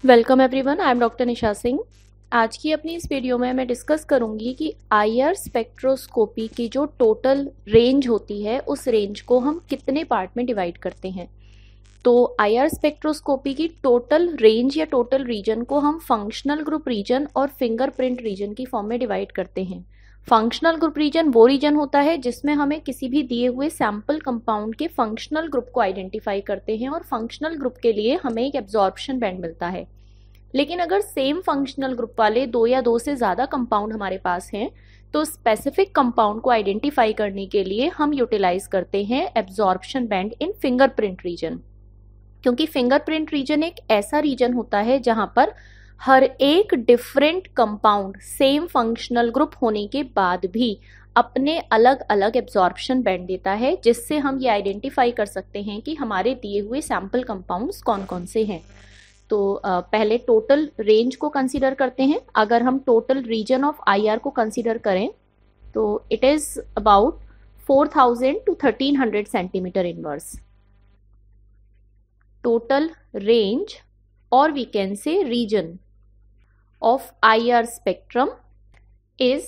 Welcome everyone, I am doctor Nisha Singh. आज की अपनी इस वीडियो में मैं डिस्कस करूंगी कि आईआर स्पेक्ट्रोस्कोपी की जो टोटल रेंज होती है उस रेंज को हम कितने पार्ट में डिवाइड करते हैं। तो आईआर स्पेक्ट्रोस्कोपी की टोटल रेंज या टोटल रीजन को हम फंक्शनल ग्रुप रीजन और फिंगरप्रिंट रीजन की फॉर्म में डिवाइड करते हैं। फंक्शनल ग्रुप रीजन वो रीजन होता है जिसमें हमें किसी भी दिए हुए सैंपल कंपाउंड के फंक्शनल ग्रुप को आइडेंटिफाई करते हैं और फंक्शनल ग्रुप के लिए हमें एक एब्जॉर्प्शन बैंड मिलता है। लेकिन अगर सेम फंक्शनल ग्रुप वाले दो या दो से ज़्यादा कंपाउंड हमारे पास हैं तो स्पेसिफिक कंपाउंड को आइडेंटिफाई करने के लिए हम यूटिलाइज करते हैं एब्जॉर्प्शन बैंड इन फिंगरप्रिंट रीजन। क्योंकि फिंगरप्रिंट रीजन एक ऐसा रीजन होता है जहां पर हर एक different compound same functional group होने के बाद भी अपने अलग अलग एब्जॉर्प्शन बैंड देता है, जिससे हम ये आइडेंटिफाई कर सकते हैं कि हमारे दिए हुए सैंपल कंपाउंड्स कौन कौन से हैं। तो पहले टोटल रेंज को कंसीडर करते हैं। अगर हम टोटल रीजन ऑफ आईआर को कंसीडर करें तो it is about 4000 to 1300 centimetre inverse. Total range और we can say region of IR spectrum is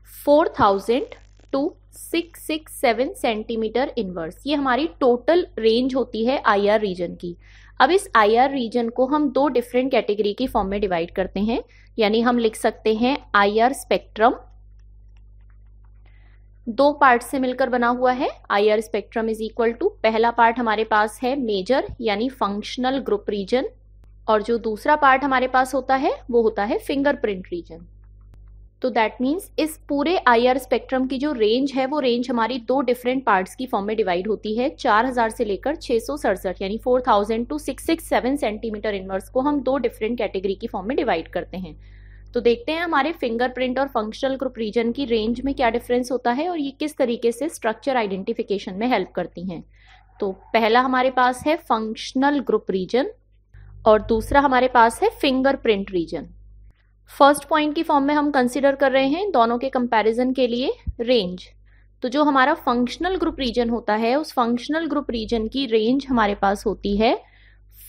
4000 to 667 centimetre inverse. ये हमारी टोटल रेंज होती है आईआर रीजन की। अब इस आईआर रीजन को हम दो डिफरेंट कैटेगरी की फॉर्म में डिवाइड करते हैं, यानी हम लिख सकते हैं आईआर स्पेक्ट्रम दो पार्ट से मिलकर बना हुआ है। IR spectrum is equal to, पहला पार्ट हमारे पास है मेजर यानी फंक्शनल ग्रुप रीजन, और जो दूसरा पार्ट हमारे पास होता है वो होता है फिंगरप्रिंट रीजन। तो दैट मीन्स इस पूरे आईआर स्पेक्ट्रम की जो रेंज है वो रेंज हमारी दो डिफरेंट पार्ट्स की फॉर्म में डिवाइड होती है। 4000 से लेकर 667 यानी 4000 to 667 सेंटीमीटर इनवर्स को हम दो डिफरेंट कैटेगरी की फॉर्म में डिवाइड करते हैं। तो देखते हैं हमारे फिंगरप्रिंट और फंक्शनल ग्रुप रीजन की रेंज में क्या डिफरेंस होता है और ये किस तरीके से स्ट्रक्चर आइडेंटिफिकेशन में हेल्प करती हैं। तो पहला हमारे पास है फंक्शनल ग्रुप रीजन और दूसरा हमारे पास है फिंगरप्रिंट रीजन। फर्स्ट पॉइंट की फॉर्म में हम कंसिडर कर रहे हैं दोनों के कंपैरिजन के लिए रेंज। तो जो हमारा फंक्शनल ग्रुप रीजन होता है उस फंक्शनल ग्रुप रीजन की रेंज हमारे पास होती है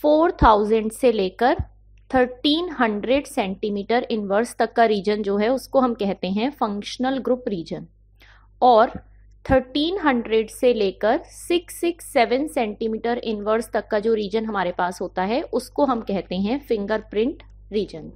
4000 से लेकर 1300 सेंटीमीटर इनवर्स तक का रीजन जो है उसको हम कहते हैं फंक्शनल ग्रुप रीजन, और 1300 से लेकर 667 सेंटीमीटर इनवर्स तक का जो रीजन हमारे पास होता है उसको हम कहते हैं फिंगरप्रिंट रीजन।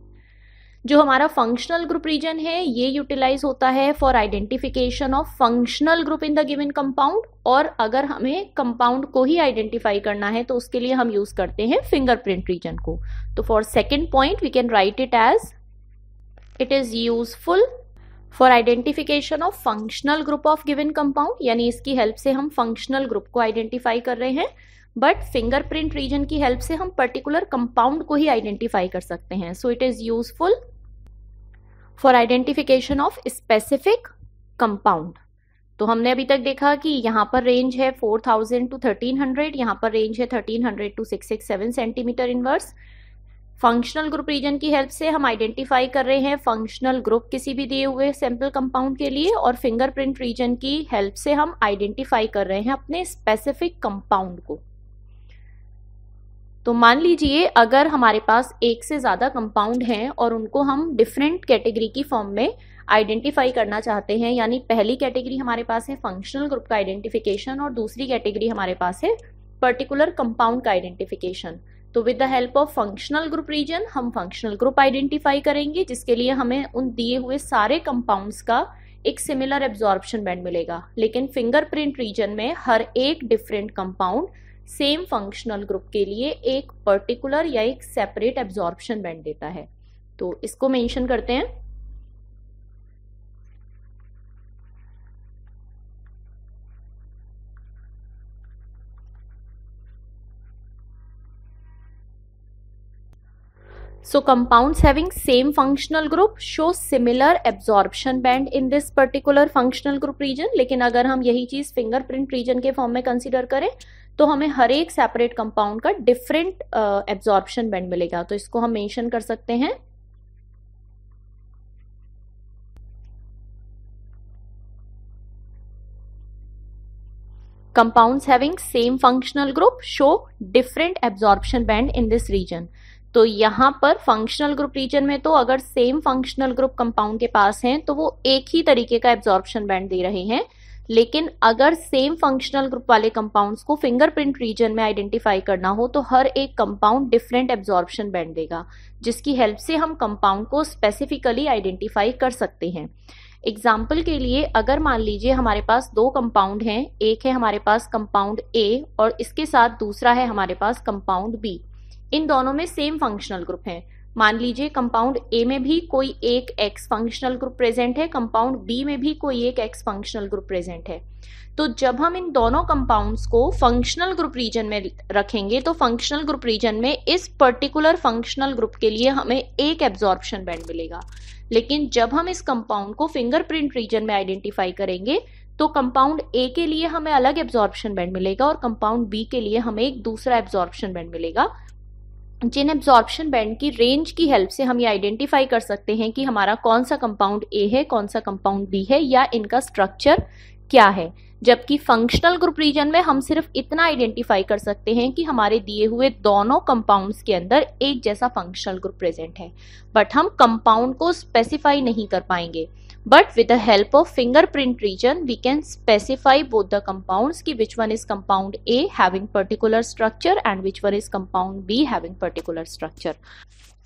जो हमारा फंक्शनल ग्रुप रीजन है ये यूटिलाइज होता है for identification of functional group in the given compound, और अगर हमें कंपाउंड को ही आइडेंटिफाई करना है तो उसके लिए हम यूज करते हैं फिंगरप्रिंट रीजन को। तो for second point we can write it as it is useful for identification of functional group of given compound, यानी इसकी हेल्प से हम फंक्शनल ग्रुप को आइडेंटिफाई कर रहे हैं, बट फिंगरप्रिंट रीजन की हेल्प से हम पर्टिकुलर कंपाउंड को ही आइडेंटिफाई कर सकते हैं। So it is useful for identification of specific compound. तो हमने अभी तक देखा कि यहाँ पर रेंज है 4000 to 1300, यहाँ पर रेंज है 1300 to 667 centimetre inverse. Functional group reason की हेल्प से हम आइडेंटिफाई कर रहे हैं फंक्शनल ग्रुप किसी भी दिए हुए सैंपल कंपाउंड के लिए, और फिंगरप्रिंट रीजन की हेल्प से हम आइडेंटिफाई कर रहे हैं अपने स्पेसिफिक कंपाउंड को। तो मान लीजिए अगर हमारे पास एक से ज़्यादा कंपाउंड हैं और उनको हम डिफरेंट कैटेगरी की फॉर्म में आइडेंटिफाई करना चाहते हैं, यानी पहली कैटेगरी हमारे पास है फंक्शनल ग्रुप का आइडेंटिफिकेशन और दूसरी कैटेगरी हमारे पास है पर्टिकुलर कंपाउंड का आइडेंटिफिकेशन। तो with the help of functional group region हम फंक्शनल ग्रुप आइडेंटिफाई करेंगे, जिसके लिए हमें उन दिए हुए सारे कंपाउंड्स का एक सिमिलर एब्जॉर्प्शन बैंड मिलेगा। लेकिन फिंगरप्रिंट रीजन में हर एक different compound same functional group के लिए एक पर्टिकुलर या एक सेपरेट एब्जॉर्प्शन बैंड देता है। तो इसको मेंशन करते हैं। So compounds having same functional group show similar absorption band in this particular functional group region। लेकिन अगर हम यही चीज फिंगरप्रिंट रीजन के फॉर्म में कंसीडर करें तो हमें हर एक सेपरेट कंपाउंड का डिफरेंट एब्जॉर्प्शन बैंड मिलेगा। तो इसको हम मेंशन कर सकते हैं। Compounds having same functional group show different absorption band in this region। तो यहाँ पर फंक्शनल ग्रुप रीजन में तो अगर सेम फंक्शनल ग्रुप कंपाउंड के पास हैं तो वो एक ही तरीके का एब्जॉर्प्शन बैंड दे रहे हैं, लेकिन अगर सेम फंक्शनल ग्रुप वाले कंपाउंड्स को फिंगरप्रिंट रीजन में आइडेंटिफाई करना हो तो हर एक कंपाउंड डिफरेंट एब्जॉर्प्शन बैंड देगा, जिसकी हेल्प से हम कंपाउंड को स्पेसिफिकली आइडेंटिफाई कर सकते हैं। एग्जाम्पल के लिए अगर मान लीजिए हमारे पास दो कंपाउंड हैं, एक है हमारे पास कंपाउंड ए और इसके साथ दूसरा है हमारे पास कंपाउंड बी। इन दोनों में सेम फंक्शनल ग्रुप है। मान लीजिए कंपाउंड ए में भी कोई एक एक्स फंक्शनल ग्रुप प्रेजेंट है, कंपाउंड बी में भी कोई एक एक्स फंक्शनल ग्रुप प्रेजेंट है। तो जब हम इन दोनों कंपाउंड्स को फंक्शनल ग्रुप रीजन में रखेंगे तो फंक्शनल ग्रुप रीजन में इस पर्टिकुलर फंक्शनल ग्रुप के लिए हमें एक एब्जॉर्प्शन बैंड मिलेगा, लेकिन जब हम इस कंपाउंड को फिंगरप्रिंट रीजन में आइडेंटिफाई करेंगे तो कंपाउंड ए के लिए हमें अलग एब्जॉर्प्शन बैंड मिलेगा और कंपाउंड बी के लिए हमें एक दूसरा एब्जॉर्प्शन बैंड मिलेगा, जिन एब्जॉर्प्शन बैंड की रेंज की हेल्प से हम ये आइडेंटिफाई कर सकते हैं कि हमारा कौन सा कंपाउंड ए है, कौन सा कंपाउंड बी है या इनका स्ट्रक्चर क्या है। जबकि फंक्शनल ग्रुप रीजन में हम सिर्फ इतना आइडेंटिफाई कर सकते हैं कि हमारे दिए हुए दोनों कंपाउंड्स के अंदर एक जैसा फंक्शनल ग्रुप प्रेजेंट है, बट हम कंपाउंड को स्पेसिफाई नहीं कर पाएंगे। But with the help of fingerprint region, we can specify both the compounds कि which one is compound A having particular structure and which one is compound B having particular structure।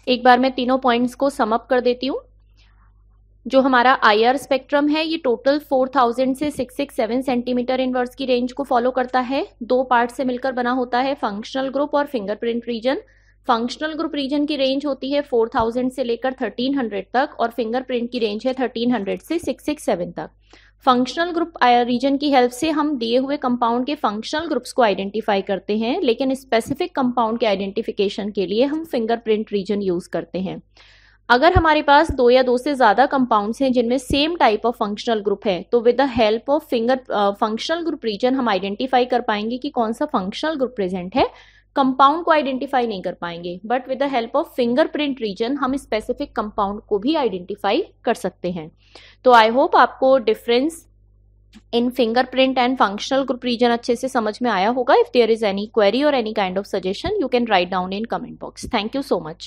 एक बार मैं तीनों points को sum up कर देती हूँ। जो हमारा IR स्पेक्ट्रम है ये टोटल 4000 से 667 सेंटीमीटर इनवर्स की रेंज को फॉलो करता है। दो पार्ट से मिलकर बना होता है, फंक्शनल ग्रुप और fingerprint region. Functional group reason की रेंज होती है 4000 से लेकर 1300 तक और फिंगरप्रिंट की रेंज है 1300 से 667 तक। फंक्शनल ग्रुप रीजन की हेल्प से हम दिए हुए कंपाउंड के फंक्शनल ग्रुप्स को आइडेंटिफाई करते हैं, लेकिन स्पेसिफिक कंपाउंड के आइडेंटिफिकेशन के लिए हम फिंगरप्रिंट रीजन यूज करते हैं। अगर हमारे पास दो या दो से ज्यादा कंपाउंड्स हैं जिनमें same type of functional group है तो with the help of functional group region हम आइडेंटिफाई कर पाएंगे कि कौन सा फंक्शनल ग्रुप प्रेजेंट है। कंपाउंड को आइडेंटिफाई नहीं कर पाएंगे, but with the help of fingerprint region हम स्पेसिफिक कंपाउंड को भी आइडेंटिफाई कर सकते हैं। तो आई होप आपको difference in fingerprint and functional group region अच्छे से समझ में आया होगा। If there is any query और any kind of suggestion you can write down in comment box. Thank you so much.